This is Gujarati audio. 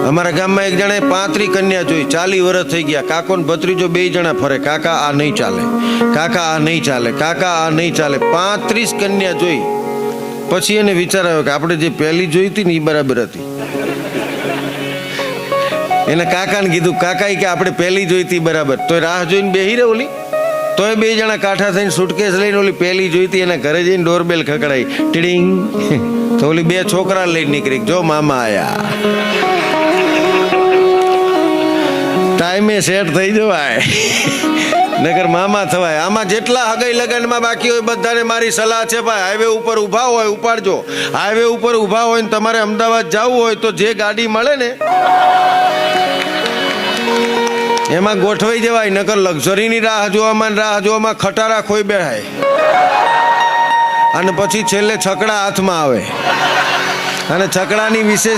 અમારા ગામમાં એક જણાએ 35 કન્યા જોઈ, 40 વર્ષ થઈ ગયા. કાકો ને ભત્રીજો 2 જણા ફરે, કાકા આ નહીં ચાલે, કાકા આ નહીં ચાલે, કાકા આ નહીં ચાલે. 35 કન્યા જોઈ. પછી એને વિચાર આવ્યો કે આપણે જે પહેલી જોઈ હતી ને એ બરાબર હતી. એના કાકાને કીધું, કાકા કે આપણે પહેલી જોઈ હતી બરાબર. તો રાહ જોઈને બેહી રહે ઓલી. તો એ 2 જણા કાંઠા થઈને સુટકેસ લઈને ઓલી પહેલી જોઈ હતી એના ઘરે જઈને ડોરબેલ ખકડાઈ, ટીડિંગ. તો ઓલી 2 છોકરા લઈને નીકળી, જો મામા આયા. ટાઈમે સેટ થઈ જવાય, નગર મામા થવાય. આમાં જેટલા હગાઈ લગનમાં બાકી હોય બધાને મારી સલાહ છે, ભાઈ હાઈવે ઉપર ઊભા હોય ઉપાડજો. હાઈવે ઉપર ઊભા હોય ને તમારે અમદાવાદ જવું હોય તો જે ગાડી મળે ને એમાં ગોઠવાઈ જવાય. નકર લક્ઝરીની રાહ જોવામાં ખટારા ખોઈ બેહાય અને પછી છેલ્લે છકડા હાથમાં આવે. અને છકડાની વિશેષ